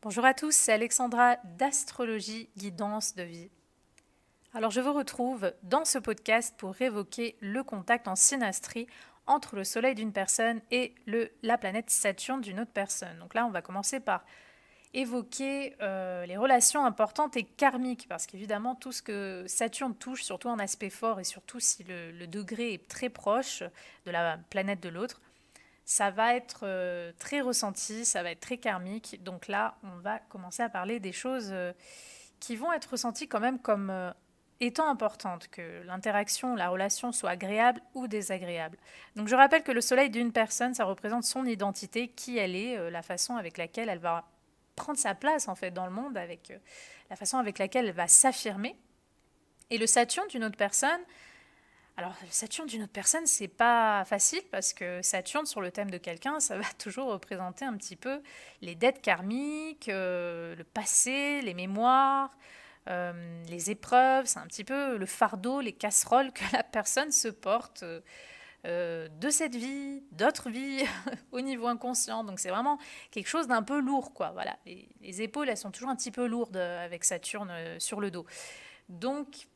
Bonjour à tous, c'est Alexandra d'Astrologie Guidance de Vie. Alors je vous retrouve dans ce podcast pour évoquer le contact en synastrie entre le soleil d'une personne et la planète Saturne d'une autre personne. Donc là on va commencer par évoquer les relations importantes et karmiques, parce qu'évidemment tout ce que Saturne touche, surtout en aspect fort et surtout si le degré est très proche de la planète de l'autre, ça va être très ressenti, ça va être très karmique. Donc là, on va commencer à parler des choses qui vont être ressenties quand même comme étant importantes, que l'interaction, la relation soit agréable ou désagréable. Donc je rappelle que le soleil d'une personne, ça représente son identité, qui elle est, la façon avec laquelle elle va prendre sa place en fait dans le monde, avec la façon avec laquelle elle va s'affirmer. Et le Saturne d'une autre personne, alors, Saturne d'une autre personne, c'est pas facile parce que Saturne, sur le thème de quelqu'un, ça va toujours représenter un petit peu les dettes karmiques, le passé, les mémoires, les épreuves. C'est un petit peu le fardeau, les casseroles que la personne se porte de cette vie, d'autres vies, au niveau inconscient. Donc, c'est vraiment quelque chose d'un peu lourd, quoi. Voilà. Les épaules, elles sont toujours un petit peu lourdes avec Saturne sur le dos. Donc,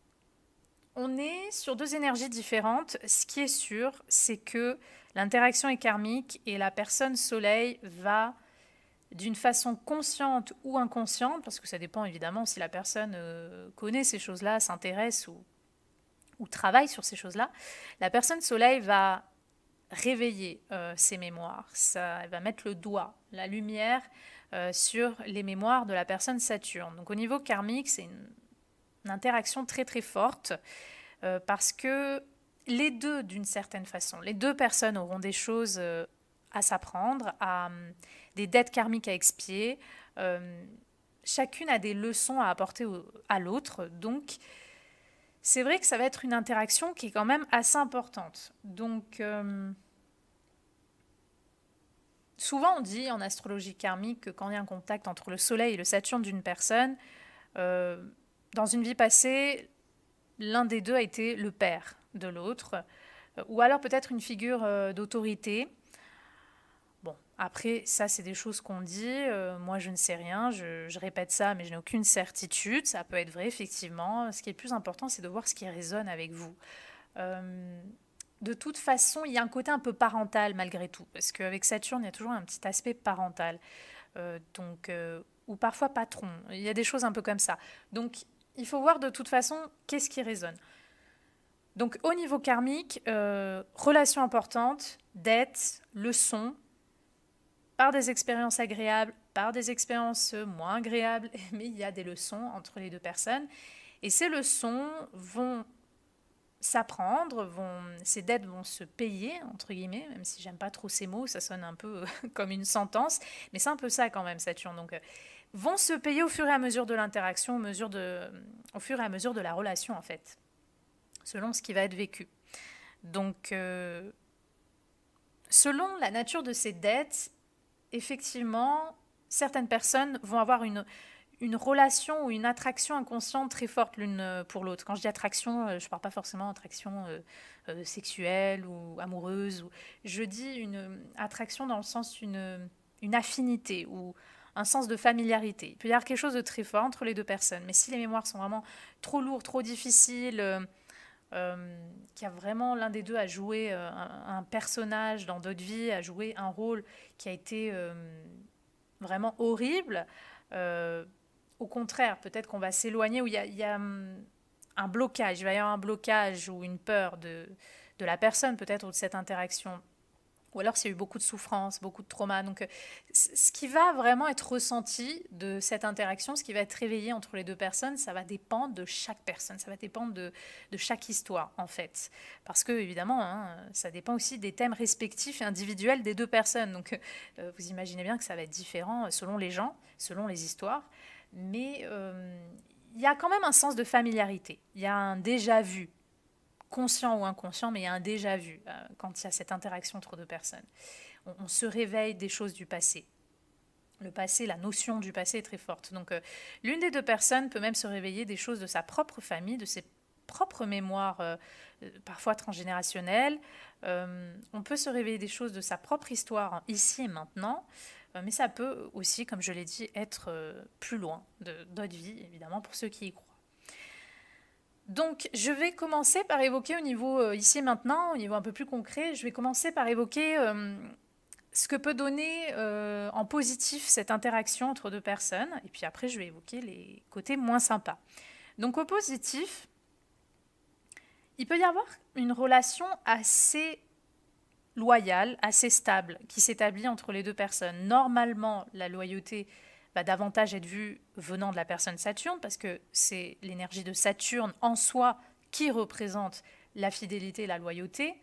on est sur deux énergies différentes. Ce qui est sûr, c'est que l'interaction est karmique et la personne soleil va, d'une façon consciente ou inconsciente, parce que ça dépend évidemment si la personne connaît ces choses-là, s'intéresse ou travaille sur ces choses-là, la personne soleil va réveiller ses mémoires. Elle va mettre le doigt, la lumière sur les mémoires de la personne Saturne. Donc au niveau karmique, c'est une interaction très très forte parce que les deux, d'une certaine façon, les deux personnes auront des choses à s'apprendre, des dettes karmiques à expier. Chacune a des leçons à apporter à l'autre. Donc, c'est vrai que ça va être une interaction qui est quand même assez importante. Donc, souvent on dit en astrologie karmique que quand il y a un contact entre le Soleil et le Saturne d'une personne, dans une vie passée, l'un des deux a été le père de l'autre, ou alors peut-être une figure d'autorité. Bon, après, ça, c'est des choses qu'on dit. Moi, je ne sais rien. Je répète ça, mais je n'ai aucune certitude. Ça peut être vrai, effectivement. Ce qui est le plus important, c'est de voir ce qui résonne avec vous. Euh, de toute façon, il y a un côté un peu parental, malgré tout. Parce qu'avec Saturne, il y a toujours un petit aspect parental. Ou parfois patron. Il y a des choses un peu comme ça. Donc, il faut voir de toute façon qu'est-ce qui résonne. Donc au niveau karmique, relations importantes, dettes, leçons, par des expériences agréables, par des expériences moins agréables, mais il y a des leçons entre les deux personnes. Et ces leçons vont s'apprendre, ces dettes vont se payer, entre guillemets, même si j'aime pas trop ces mots, ça sonne un peu comme une sentence, mais c'est un peu ça quand même, Saturne. Donc, vont se payer au fur et à mesure de l'interaction, au fur et à mesure de la relation, en fait, selon ce qui va être vécu. Donc, selon la nature de ces dettes, effectivement, certaines personnes vont avoir une relation ou une attraction inconsciente très forte l'une pour l'autre. Quand je dis attraction, je ne parle pas forcément d'attraction sexuelle ou amoureuse. Je dis une attraction dans le sens une affinité ou un sens de familiarité. Il peut y avoir quelque chose de très fort entre les deux personnes, mais si les mémoires sont vraiment trop lourdes, trop difficiles, qu'il y a vraiment l'un des deux à jouer un personnage dans d'autres vies, à jouer un rôle qui a été vraiment horrible. Au contraire, peut-être qu'on va s'éloigner, où il y a un blocage, il va y avoir un blocage ou une peur de la personne peut-être ou de cette interaction. Ou alors s'il y a eu beaucoup de souffrance, beaucoup de trauma. Donc ce qui va vraiment être ressenti de cette interaction, ce qui va être réveillé entre les deux personnes, ça va dépendre de chaque personne, ça va dépendre de chaque histoire en fait. Parce que évidemment, hein, ça dépend aussi des thèmes respectifs et individuels des deux personnes. Donc vous imaginez bien que ça va être différent selon les gens, selon les histoires. Mais il y a quand même un sens de familiarité, il y a un déjà vu conscient ou inconscient, mais il y a un déjà vu quand il y a cette interaction entre deux personnes. On se réveille des choses du passé. Le passé, la notion du passé est très forte. Donc l'une des deux personnes peut même se réveiller des choses de sa propre famille, de ses propres mémoires, parfois transgénérationnelles. On peut se réveiller des choses de sa propre histoire, ici et maintenant. mais ça peut aussi, comme je l'ai dit, être plus loin d'autres vies, évidemment, pour ceux qui y croient. Donc, je vais commencer par évoquer au niveau, ici et maintenant, au niveau un peu plus concret, je vais commencer par évoquer ce que peut donner en positif cette interaction entre deux personnes, et puis après, je vais évoquer les côtés moins sympas. Donc, au positif, il peut y avoir une relation assez loyale, assez stable, qui s'établit entre les deux personnes. Normalement, la loyauté va davantage être vue venant de la personne Saturne, parce que c'est l'énergie de Saturne en soi qui représente la fidélité et la loyauté.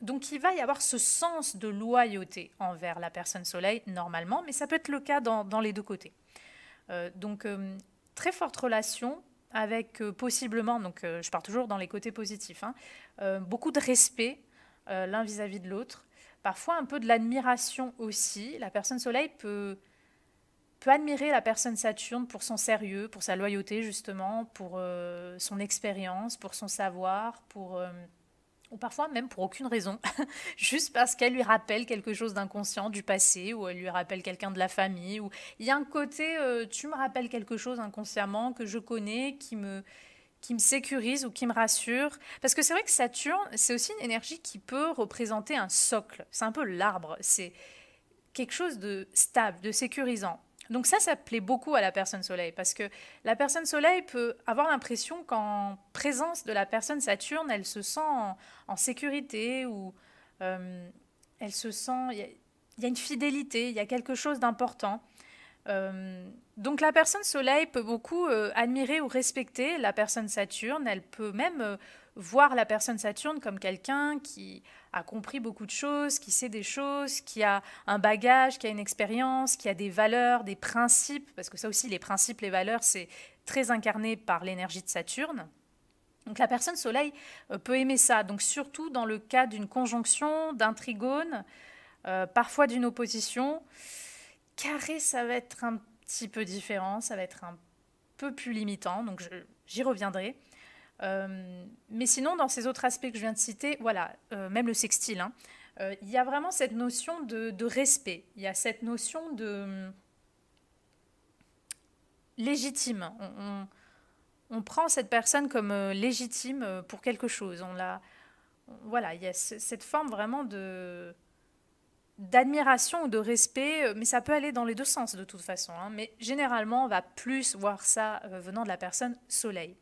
Donc il va y avoir ce sens de loyauté envers la personne Soleil, normalement, mais ça peut être le cas dans les deux côtés. Très forte relation avec possiblement, donc je pars toujours dans les côtés positifs, beaucoup de respect l'un vis-à-vis de l'autre, parfois un peu de l'admiration aussi. La personne Soleil peut admirer la personne Saturne pour son sérieux, pour sa loyauté justement, pour son expérience, pour son savoir, ou parfois même pour aucune raison, juste parce qu'elle lui rappelle quelque chose d'inconscient du passé, ou elle lui rappelle quelqu'un de la famille, ou il y a un côté, tu me rappelles quelque chose inconsciemment que je connais, qui me sécurise ou qui me rassure. Parce que c'est vrai que Saturne, c'est aussi une énergie qui peut représenter un socle. C'est un peu l'arbre, c'est quelque chose de stable, de sécurisant. Donc ça plaît beaucoup à la personne Soleil, parce que la personne Soleil peut avoir l'impression qu'en présence de la personne Saturne, elle se sent en sécurité, ou elle se sent... Il y a une fidélité, il y a quelque chose d'important. Donc la personne Soleil peut beaucoup admirer ou respecter la personne Saturne. Elle peut même voir la personne Saturne comme quelqu'un qui a compris beaucoup de choses, qui sait des choses, qui a un bagage, qui a une expérience, qui a des valeurs, des principes, parce que ça aussi, les principes, les valeurs, c'est très incarné par l'énergie de Saturne. Donc la personne Soleil peut aimer ça, donc surtout dans le cas d'une conjonction, d'un trigone, parfois d'une opposition. Carré, ça va être un petit peu différent, ça va être un peu plus limitant, donc j'y reviendrai. Mais sinon, dans ces autres aspects que je viens de citer, voilà, même le sextile, il y a vraiment cette notion de respect, il y a cette notion de légitime. On prend cette personne comme légitime pour quelque chose. Voilà, il y a cette forme vraiment d'admiration ou de respect, mais ça peut aller dans les deux sens de toute façon. Mais généralement, on va plus voir ça venant de la personne Soleil.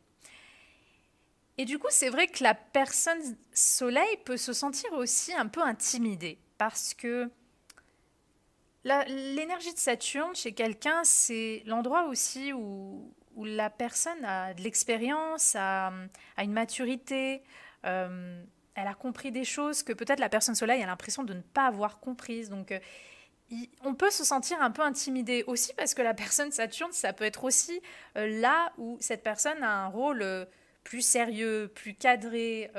Et du coup, c'est vrai que la personne Soleil peut se sentir aussi un peu intimidée, parce que l'énergie de Saturne chez quelqu'un, c'est l'endroit aussi où la personne a de l'expérience, a une maturité, elle a compris des choses que peut-être la personne Soleil a l'impression de ne pas avoir comprises. Donc, on peut se sentir un peu intimidé aussi, parce que la personne Saturne, ça peut être aussi là où cette personne a un rôle plus sérieux, plus cadré.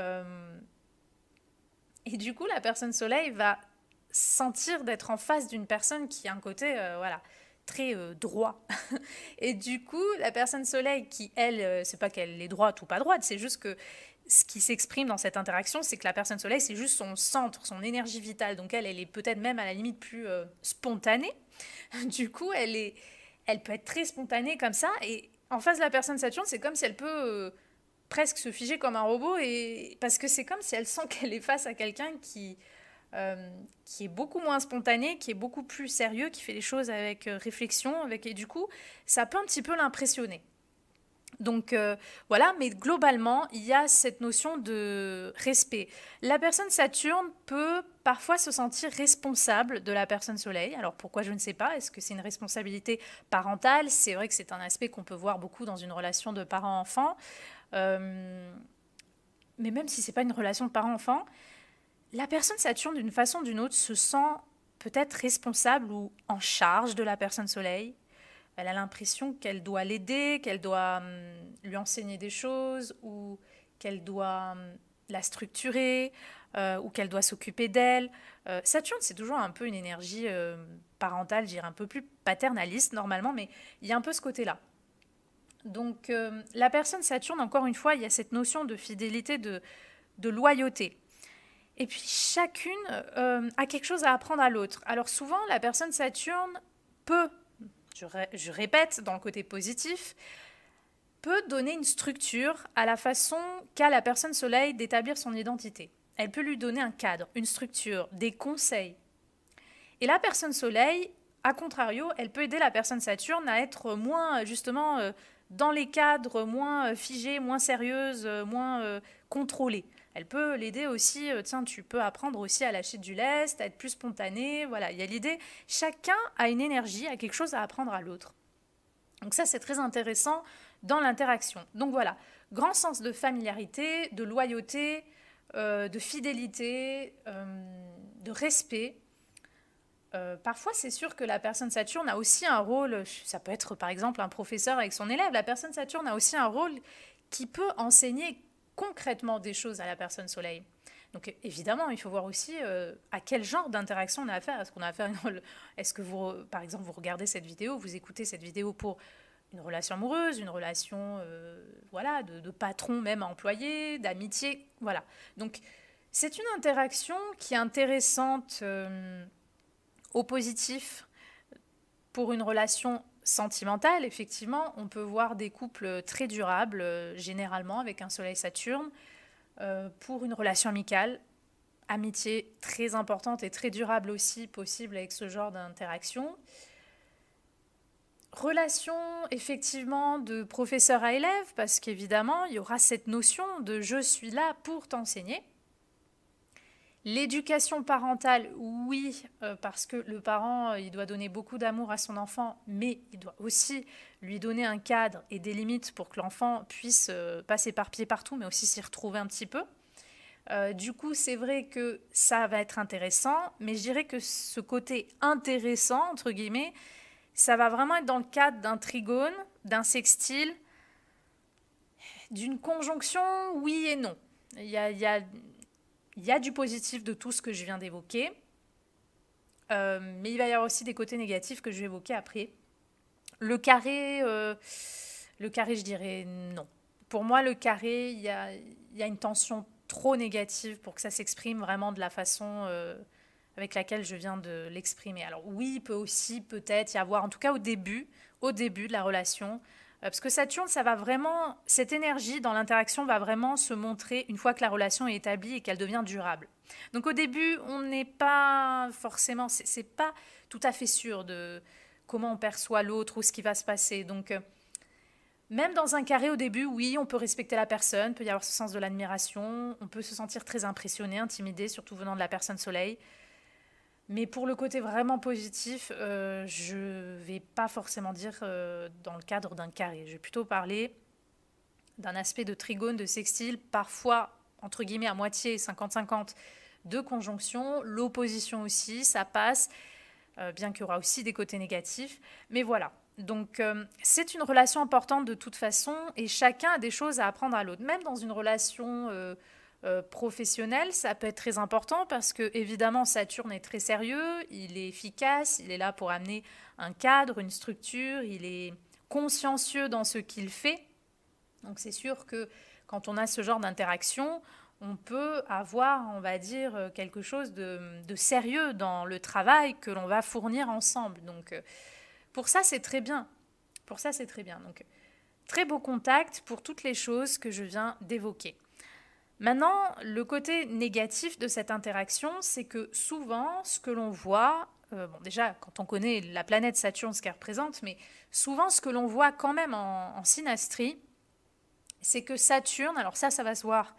Et du coup, la personne Soleil va sentir d'être en face d'une personne qui a un côté voilà, très droit. Et du coup, la personne Soleil qui, elle, c'est pas qu'elle est droite ou pas droite, c'est juste que ce qui s'exprime dans cette interaction, c'est que la personne Soleil, c'est juste son centre, son énergie vitale. Donc elle est peut-être même à la limite plus spontanée. Du coup, elle peut être très spontanée comme ça. Et en face de la personne Saturne, c'est comme si elle peut presque se figer comme un robot, parce que c'est comme si elle sent qu'elle est face à quelqu'un qui est beaucoup moins spontané, qui est beaucoup plus sérieux, qui fait les choses avec réflexion, et du coup, ça peut un petit peu l'impressionner. Donc voilà, mais globalement, il y a cette notion de respect. La personne Saturne peut parfois se sentir responsable de la personne Soleil. Alors pourquoi, je ne sais pas. Est-ce que c'est une responsabilité parentale? C'est vrai que c'est un aspect qu'on peut voir beaucoup dans une relation de parent-enfant. Mais même si ce n'est pas une relation de parent-enfant, la personne Saturne, d'une façon ou d'une autre, se sent peut-être responsable ou en charge de la personne Soleil. Elle a l'impression qu'elle doit l'aider, qu'elle doit lui enseigner des choses, ou qu'elle doit la structurer, ou qu'elle doit s'occuper d'elle. Saturne, c'est toujours un peu une énergie parentale, je dirais un peu plus paternaliste normalement, mais il y a un peu ce côté-là. Donc la personne Saturne, encore une fois, il y a cette notion de fidélité, de loyauté. Et puis chacune a quelque chose à apprendre à l'autre. Alors souvent, la personne Saturne peut, je répète dans le côté positif, peut donner une structure à la façon qu'a la personne Soleil d'établir son identité. Elle peut lui donner un cadre, une structure, des conseils. Et la personne Soleil, à contrario, elle peut aider la personne Saturne à être moins, justement, dans les cadres, moins figée, moins sérieuse, moins contrôlée. Elle peut l'aider aussi, tiens, tu peux apprendre aussi à lâcher du lest, à être plus spontané, voilà, il y a l'idée, chacun a une énergie, a quelque chose à apprendre à l'autre. Donc ça, c'est très intéressant dans l'interaction. Donc voilà, grand sens de familiarité, de loyauté, de fidélité, de respect. Parfois, c'est sûr que la personne Saturne a aussi un rôle, ça peut être par exemple un professeur avec son élève, la personne Saturne a aussi un rôle qui peut enseigner concrètement des choses à la personne Soleil. Donc évidemment, il faut voir aussi à quel genre d'interaction on a affaire. Est-ce qu'on a affaire Est-ce que vous, par exemple, vous regardez cette vidéo, vous écoutez cette vidéo pour une relation amoureuse, une relation voilà, de patron même à employé, d'amitié, voilà. Donc c'est une interaction qui est intéressante au positif pour une relation sentimentale. Effectivement, on peut voir des couples très durables, généralement avec un Soleil Saturne, pour une relation amicale, amitié très importante et très durable aussi possible avec ce genre d'interaction. Relation effectivement de professeur à élève, parce qu'évidemment, il y aura cette notion de je suis là pour t'enseigner. L'éducation parentale, oui, parce que le parent, il doit donner beaucoup d'amour à son enfant, mais il doit aussi lui donner un cadre et des limites pour que l'enfant puisse pas s'éparpiller partout, mais aussi s'y retrouver un petit peu. Du coup, c'est vrai que ça va être intéressant, mais je dirais que ce côté intéressant, entre guillemets, ça va vraiment être dans le cadre d'un trigone, d'un sextile, d'une conjonction, oui et non. Il y a du positif de tout ce que je viens d'évoquer, mais il va y avoir aussi des côtés négatifs que je vais évoquer après. Le carré, je dirais non. Pour moi, le carré, il y a une tension trop négative pour que ça s'exprime vraiment de la façon avec laquelle je viens de l'exprimer. Alors oui, il peut aussi peut-être y avoir, en tout cas au début de la relation, parce que Saturne, ça va vraiment, cette énergie dans l'interaction va vraiment se montrer une fois que la relation est établie et qu'elle devient durable. Donc au début, on n'est pas forcément, c'est pas tout à fait sûr de comment on perçoit l'autre ou ce qui va se passer. Donc même dans un carré au début, oui, on peut respecter la personne, peut y avoir ce sens de l'admiration, on peut se sentir très impressionné, intimidé, surtout venant de la personne Soleil. Mais pour le côté vraiment positif, je ne vais pas forcément dire dans le cadre d'un carré. Je vais plutôt parler d'un aspect de trigone, de sextile, parfois, entre guillemets, à moitié, 50-50 de conjonction. L'opposition aussi, ça passe, bien qu'il y aura aussi des côtés négatifs. Mais voilà. Donc, c'est une relation importante de toute façon et chacun a des choses à apprendre à l'autre. Même dans une relation professionnel, ça peut être très important parce que évidemment Saturne est très sérieux, il est efficace, il est là pour amener un cadre, une structure, il est consciencieux dans ce qu'il fait. Donc c'est sûr que quand on a ce genre d'interaction, on peut avoir, on va dire, quelque chose de sérieux dans le travail que l'on va fournir ensemble. Donc pour ça c'est très bien. Pour ça c'est très bien. Donc très beau contact pour toutes les choses que je viens d'évoquer. Maintenant, le côté négatif de cette interaction, c'est que souvent, ce que l'on voit, bon déjà, quand on connaît la planète Saturne, ce qu'elle représente, mais souvent, ce que l'on voit quand même en synastrie, c'est que Saturne, alors ça va se voir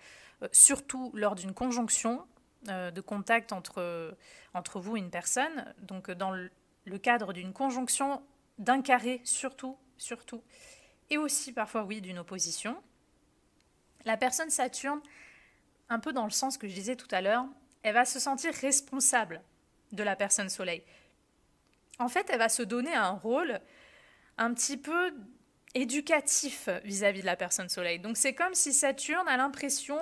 surtout lors d'une conjonction de contact entre vous et une personne, donc dans le cadre d'une conjonction, d'un carré surtout, et aussi parfois, oui, d'une opposition. La personne Saturne, un peu dans le sens que je disais tout à l'heure, elle va se sentir responsable de la personne Soleil. En fait, elle va se donner un rôle un petit peu éducatif vis-à-vis de la personne Soleil. Donc c'est comme si Saturne a l'impression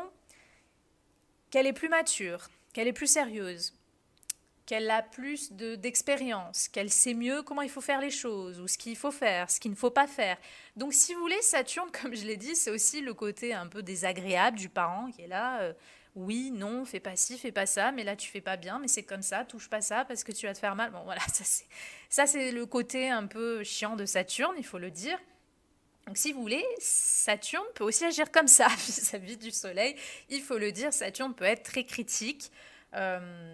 qu'elle est plus mature, qu'elle est plus sérieuse, qu'elle a plus d'expérience, qu'elle sait mieux comment il faut faire les choses, ou ce qu'il faut faire, ce qu'il ne faut pas faire. Donc si vous voulez, Saturne, comme je l'ai dit, c'est aussi le côté un peu désagréable du parent qui est là. oui, non, fais pas ci, fais pas ça, mais là tu fais pas bien, mais c'est comme ça, touche pas ça parce que tu vas te faire mal. Bon voilà, ça c'est le côté un peu chiant de Saturne, il faut le dire. Donc si vous voulez, Saturne peut aussi agir comme ça vis-à-vis du Soleil. Il faut le dire, Saturne peut être très critique,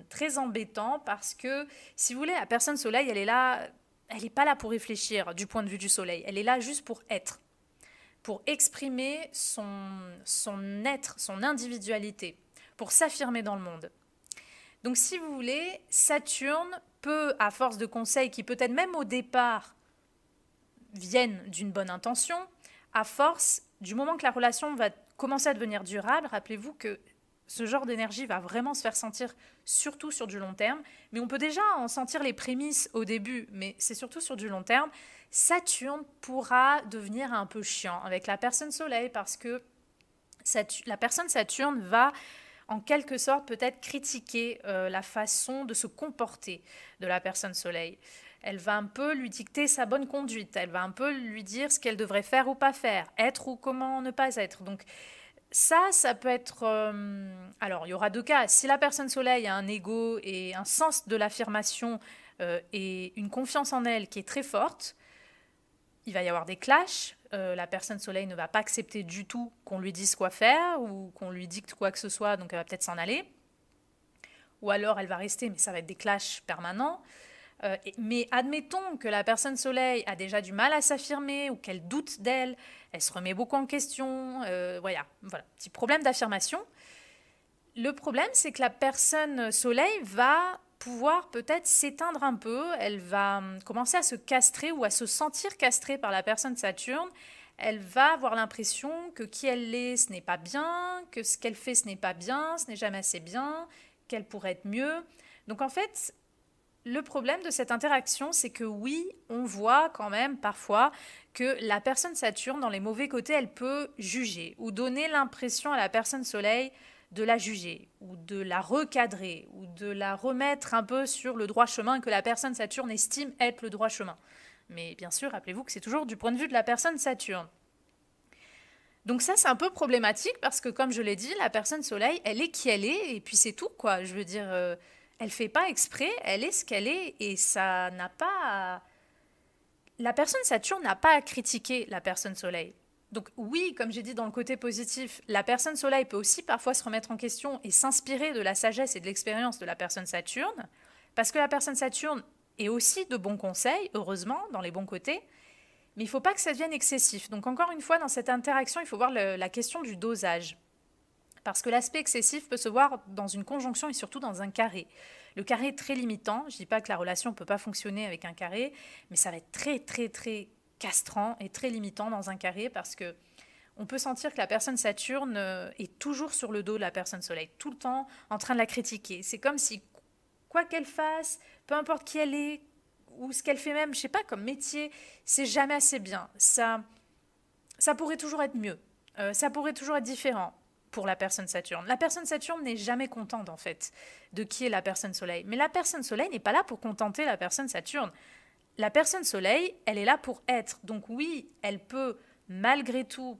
très embêtant parce que si vous voulez, la personne Soleil, elle est là, elle n'est pas là pour réfléchir du point de vue du Soleil. Elle est là juste pour être, pour exprimer son être, son individualité, pour s'affirmer dans le monde. Donc si vous voulez, Saturne peut, à force de conseils qui peut-être même au départ viennent d'une bonne intention, à force, du moment que la relation va commencer à devenir durable, rappelez-vous que ce genre d'énergie va vraiment se faire sentir surtout sur du long terme, mais on peut déjà en sentir les prémices au début, mais c'est surtout sur du long terme. Saturne pourra devenir un peu chiant avec la personne Soleil parce que la personne Saturne va en quelque sorte peut-être critiquer la façon de se comporter de la personne Soleil. Elle va un peu lui dicter sa bonne conduite, elle va un peu lui dire ce qu'elle devrait faire ou pas faire, être ou comment ne pas être. Donc ça peut être... alors, il y aura deux cas. Si la personne Soleil a un ego et un sens de l'affirmation et une confiance en elle qui est très forte, il va y avoir des clashs. La personne Soleil ne va pas accepter du tout qu'on lui dise quoi faire ou qu'on lui dicte quoi que ce soit, donc elle va peut-être s'en aller. Ou alors elle va rester, mais ça va être des clashs permanents. Mais admettons que la personne Soleil a déjà du mal à s'affirmer ou qu'elle doute d'elle, elle se remet beaucoup en question, voilà, petit problème d'affirmation. Le problème, c'est que la personne Soleil va pouvoir peut-être s'éteindre un peu, elle va commencer à se castrer ou à se sentir castrée par la personne Saturne. Elle va avoir l'impression que qui elle est, ce n'est pas bien, que ce qu'elle fait, ce n'est pas bien, ce n'est jamais assez bien, qu'elle pourrait être mieux. Donc en fait, le problème de cette interaction, c'est que oui, on voit quand même parfois que la personne Saturne, dans les mauvais côtés, elle peut juger ou donner l'impression à la personne Soleil de la juger ou de la recadrer ou de la remettre un peu sur le droit chemin que la personne Saturne estime être le droit chemin. Mais bien sûr, rappelez-vous que c'est toujours du point de vue de la personne Saturne. Donc ça, c'est un peu problématique parce que, comme je l'ai dit, la personne Soleil, elle est qui elle est et puis c'est tout, quoi. Je veux dire, elle fait pas exprès, elle est ce qu'elle est et ça n'a pas la personne Saturne n'a pas à critiquer la personne Soleil. Donc oui, comme j'ai dit dans le côté positif, la personne Soleil peut aussi parfois se remettre en question et s'inspirer de la sagesse et de l'expérience de la personne Saturne, parce que la personne Saturne est aussi de bons conseils, heureusement, dans les bons côtés, mais il ne faut pas que ça devienne excessif. Donc encore une fois, dans cette interaction, il faut voir la question du dosage. Parce que l'aspect excessif peut se voir dans une conjonction et surtout dans un carré. Le carré est très limitant. Je ne dis pas que la relation ne peut pas fonctionner avec un carré, mais ça va être très, très, très castrant et très limitant dans un carré parce que on peut sentir que la personne Saturne est toujours sur le dos de la personne Soleil, tout le temps en train de la critiquer. C'est comme si, quoi qu'elle fasse, peu importe qui elle est, ou ce qu'elle fait même, je ne sais pas, comme métier, c'est jamais assez bien. Ça pourrait toujours être mieux. Ça pourrait toujours être différent pour la personne Saturne. La personne Saturne n'est jamais contente, en fait, de qui est la personne Soleil. Mais la personne Soleil n'est pas là pour contenter la personne Saturne. La personne Soleil, elle est là pour être. Donc oui, elle peut, malgré tout,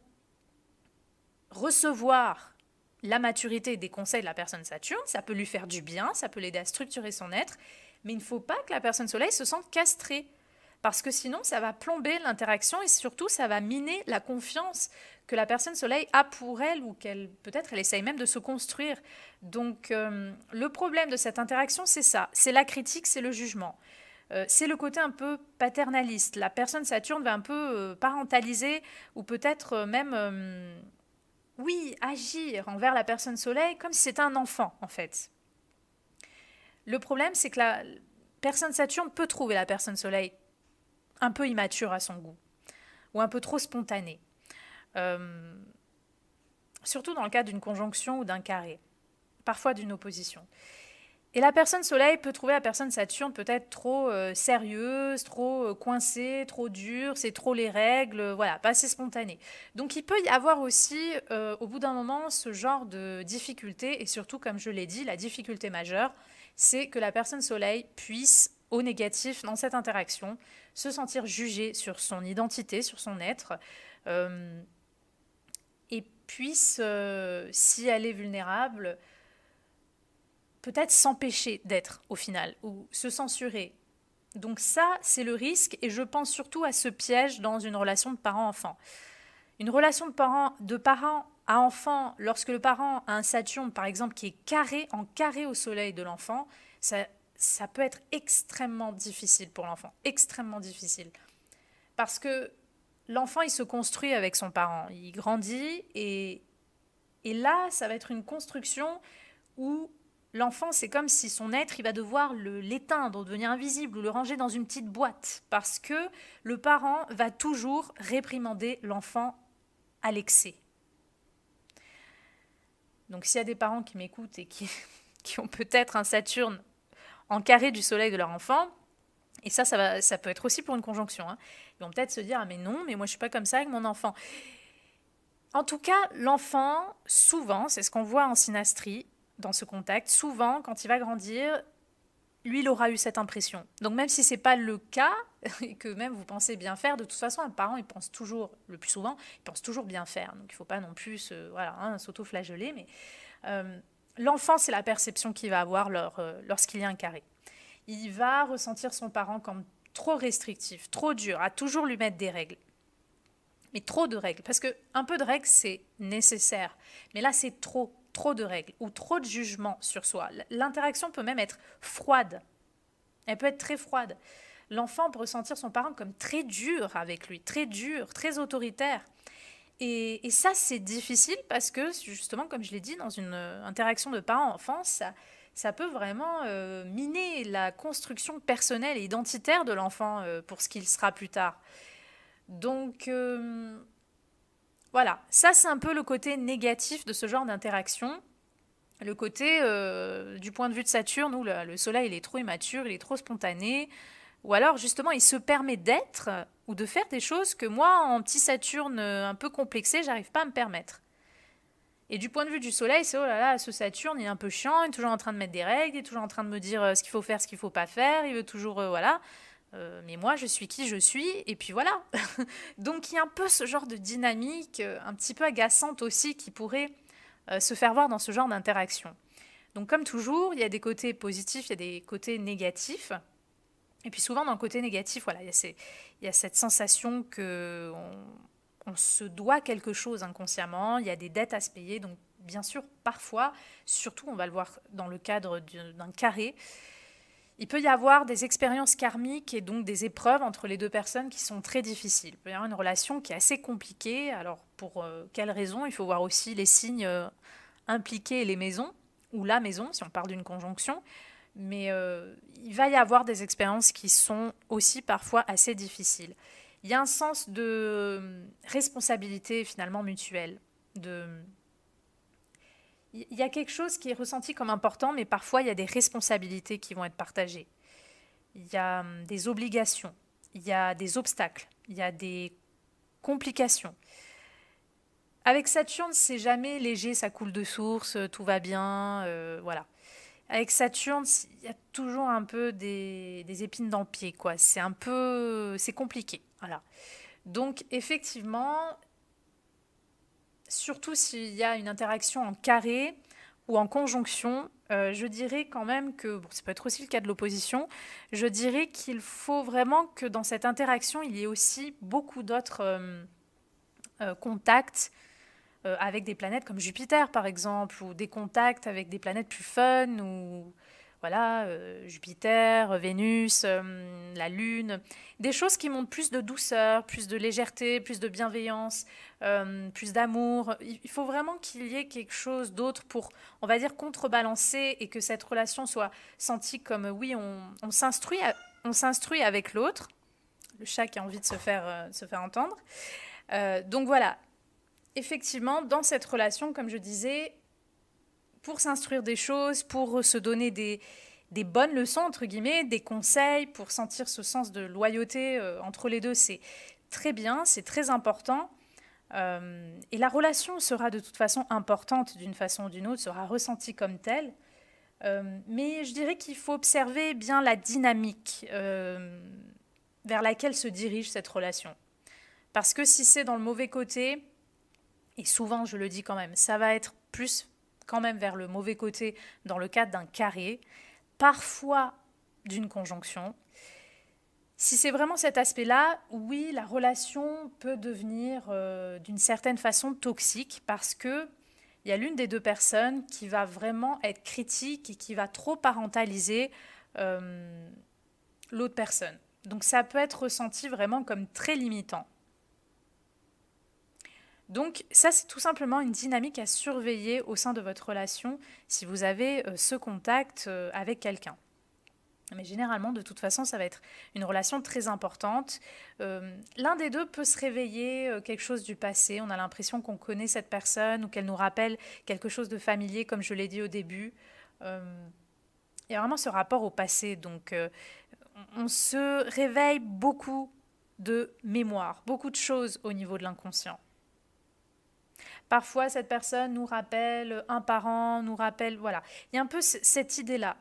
recevoir la maturité des conseils de la personne Saturne. Ça peut lui faire du bien, ça peut l'aider à structurer son être. Mais il ne faut pas que la personne Soleil se sente castrée. Parce que sinon, ça va plomber l'interaction et surtout, ça va miner la confiance que la personne Soleil a pour elle ou qu'elle peut-être elle essaye même de se construire. Donc, le problème de cette interaction, c'est ça. C'est la critique, c'est le jugement. C'est le côté un peu paternaliste. La personne Saturne va un peu parentaliser ou peut-être même, oui, agir envers la personne Soleil comme si c'était un enfant, en fait. Le problème, c'est que la personne Saturne peut trouver la personne Soleil un peu immature à son goût, ou un peu trop spontanée. Surtout dans le cas d'une conjonction ou d'un carré, parfois d'une opposition. Et la personne Soleil peut trouver la personne Saturne peut-être trop sérieuse, trop coincée, trop dure, c'est trop les règles, voilà, pas assez spontanée. Donc il peut y avoir aussi, au bout d'un moment, ce genre de difficulté, et surtout, comme je l'ai dit, la difficulté majeure, c'est que la personne Soleil puisse, au négatif, dans cette interaction, se sentir jugée sur son identité, sur son être, et puisse, si elle est vulnérable, peut-être s'empêcher d'être au final ou se censurer. Donc ça, c'est le risque et je pense surtout à ce piège dans une relation de parent-enfant. Une relation de parent à enfant, lorsque le parent a un Saturne, par exemple, qui est en carré au soleil de l'enfant, ça peut être extrêmement difficile pour l'enfant, extrêmement difficile. Parce que l'enfant, il se construit avec son parent, il grandit et là, ça va être une construction où l'enfant, c'est comme si son être, il va devoir l'éteindre, devenir invisible ou le ranger dans une petite boîte parce que le parent va toujours réprimander l'enfant à l'excès. Donc s'il y a des parents qui m'écoutent et qui ont peut-être un Saturne en carré du soleil de leur enfant, et ça peut être aussi pour une conjonction, hein, ils vont peut-être se dire « Ah mais non, mais moi je suis pas comme ça avec mon enfant ». En tout cas, l'enfant, souvent, c'est ce qu'on voit en synastrie, dans ce contact, souvent, quand il va grandir, lui, il aura eu cette impression. Donc même si ce n'est pas le cas, et que même vous pensez bien faire, de toute façon, un parent, il pense toujours, le plus souvent, il pense toujours bien faire. Donc il ne faut pas non plus s'auto-flageller, mais l'enfant, c'est la perception qu'il va avoir lorsqu'il y a un carré. Il va ressentir son parent comme trop restrictif, trop dur, à toujours lui mettre des règles. Mais trop de règles, parce qu'un peu de règles, c'est nécessaire. Mais là, c'est trop de règles ou trop de jugement sur soi. L'interaction peut même être froide. Elle peut être très froide. L'enfant peut ressentir son parent comme très dur avec lui, très dur, très autoritaire. Et ça, c'est difficile parce que, justement, comme je l'ai dit, dans une interaction de parent-enfant, ça peut vraiment miner la construction personnelle et identitaire de l'enfant pour ce qu'il sera plus tard. Donc, voilà, ça c'est un peu le côté négatif de ce genre d'interaction. Le côté, du point de vue de Saturne, où le Soleil il est trop immature, il est trop spontané, ou alors justement il se permet d'être ou de faire des choses que moi, en petit Saturne un peu complexé, j'arrive pas à me permettre. Et du point de vue du Soleil, c'est oh là là, ce Saturne, il est un peu chiant, il est toujours en train de mettre des règles, il est toujours en train de me dire ce qu'il faut faire, ce qu'il faut pas faire, il veut toujours, voilà. Mais moi, je suis qui je suis, et puis voilà. Donc, il y a un peu ce genre de dynamique, un petit peu agaçante aussi, qui pourrait se faire voir dans ce genre d'interaction. Donc, comme toujours, il y a des côtés positifs, il y a des côtés négatifs. Et puis, souvent, dans le côté négatif, voilà, il y a cette sensation qu'on se doit quelque chose inconsciemment, il y a des dettes à se payer. Donc, bien sûr, parfois, surtout, on va le voir dans le cadre d'un carré, il peut y avoir des expériences karmiques et donc des épreuves entre les deux personnes qui sont très difficiles. Il peut y avoir une relation qui est assez compliquée. Alors, pour quelles raisons? Il faut voir aussi les signes impliqués et les maisons, ou la maison, si on parle d'une conjonction. Mais il va y avoir des expériences qui sont aussi parfois assez difficiles. Il y a un sens de responsabilité finalement mutuelle, il y a quelque chose qui est ressenti comme important, mais parfois il y a des responsabilités qui vont être partagées. Il y a des obligations, il y a des obstacles, il y a des complications. Avec Saturne, c'est jamais léger, ça coule de source, tout va bien, voilà. Avec Saturne, il y a toujours un peu des épines dans le pied, quoi. C'est compliqué, voilà. Donc effectivement, surtout s'il y a une interaction en carré ou en conjonction, je dirais quand même que, bon, ça peut être aussi le cas de l'opposition, je dirais qu'il faut vraiment que dans cette interaction, il y ait aussi beaucoup d'autres contacts avec des planètes comme Jupiter, par exemple, ou des contacts avec des planètes plus fun, ou voilà, Jupiter, Vénus, la Lune, des choses qui montrent plus de douceur, plus de légèreté, plus de bienveillance, plus d'amour. Il faut vraiment qu'il y ait quelque chose d'autre pour, on va dire, contrebalancer et que cette relation soit sentie comme, oui, on s'instruit avec l'autre, le chat qui a envie de se faire entendre. Donc voilà, effectivement, dans cette relation, comme je disais, pour s'instruire des choses, pour se donner des bonnes leçons, entre guillemets, des conseils, pour sentir ce sens de loyauté entre les deux, c'est très bien, c'est très important. Et la relation sera de toute façon importante d'une façon ou d'une autre, sera ressentie comme telle. Mais je dirais qu'il faut observer bien la dynamique vers laquelle se dirige cette relation. Parce que si c'est dans le mauvais côté, et souvent je le dis quand même, ça va être plus quand même vers le mauvais côté dans le cadre d'un carré, parfois d'une conjonction. Si c'est vraiment cet aspect-là, oui, la relation peut devenir d'une certaine façon toxique parce que il y a l'une des deux personnes qui va vraiment être critique et qui va trop parentaliser l'autre personne. Donc ça peut être ressenti vraiment comme très limitant. Donc ça, c'est tout simplement une dynamique à surveiller au sein de votre relation si vous avez ce contact avec quelqu'un. Mais généralement, de toute façon, ça va être une relation très importante. L'un des deux peut se réveiller quelque chose du passé. On a l'impression qu'on connaît cette personne ou qu'elle nous rappelle quelque chose de familier, comme je l'ai dit au début. Il y a vraiment ce rapport au passé. Donc, on se réveille beaucoup de mémoire, beaucoup de choses au niveau de l'inconscient. Parfois, cette personne nous rappelle un parent, nous rappelle... Voilà, il y a un peu cette idée-là.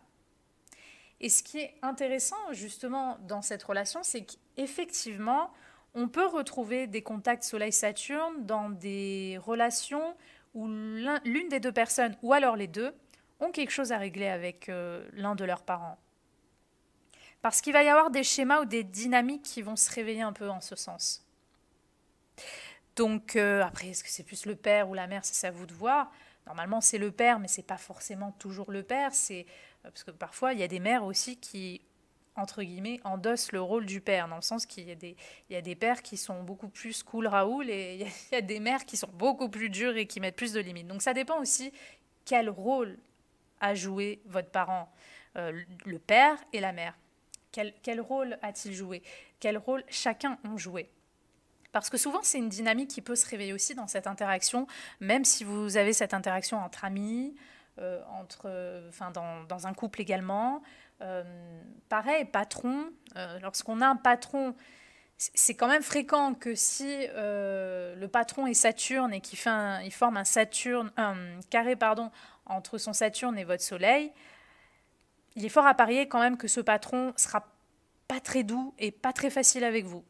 Et ce qui est intéressant justement dans cette relation, c'est qu'effectivement, on peut retrouver des contacts Soleil-Saturne dans des relations où l'une des deux personnes, ou alors les deux, ont quelque chose à régler avec l'un de leurs parents. Parce qu'il va y avoir des schémas ou des dynamiques qui vont se réveiller un peu en ce sens. Donc après, est-ce que c'est plus le père ou la mère, c'est à vous de voir. Normalement, c'est le père, mais c'est pas forcément toujours le père. C'est parce que parfois, il y a des mères aussi qui, entre guillemets, endossent le rôle du père, dans le sens qu'il y a des pères qui sont beaucoup plus cool Raoul et il y a des mères qui sont beaucoup plus dures et qui mettent plus de limites. Donc ça dépend aussi quel rôle a joué votre parent, le père et la mère. Quel rôle a-t-il joué? Quel rôle chacun ont joué? Parce que souvent, c'est une dynamique qui peut se réveiller aussi dans cette interaction, même si vous avez cette interaction entre amis, dans un couple également. Pareil, patron. Lorsqu'on a un patron, c'est quand même fréquent que si le patron est Saturne et qu'il forme un carré entre son Saturne et votre Soleil, il est fort à parier quand même que ce patron sera pas très doux et pas très facile avec vous.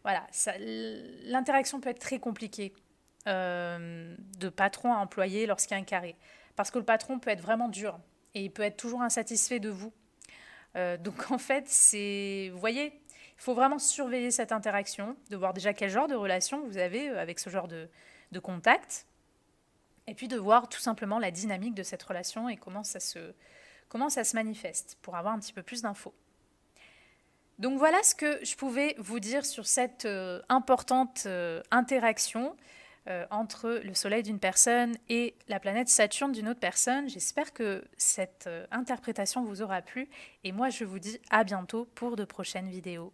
Voilà, l'interaction peut être très compliquée de patron à employé lorsqu'il y a un carré. Parce que le patron peut être vraiment dur et il peut être toujours insatisfait de vous. Donc en fait, vous voyez, il faut vraiment surveiller cette interaction, de voir déjà quel genre de relation vous avez avec ce genre de contact, et puis de voir tout simplement la dynamique de cette relation et comment ça se manifeste, pour avoir un petit peu plus d'infos. Donc voilà ce que je pouvais vous dire sur cette importante interaction entre le soleil d'une personne et la planète Saturne d'une autre personne. J'espère que cette interprétation vous aura plu et moi je vous dis à bientôt pour de prochaines vidéos.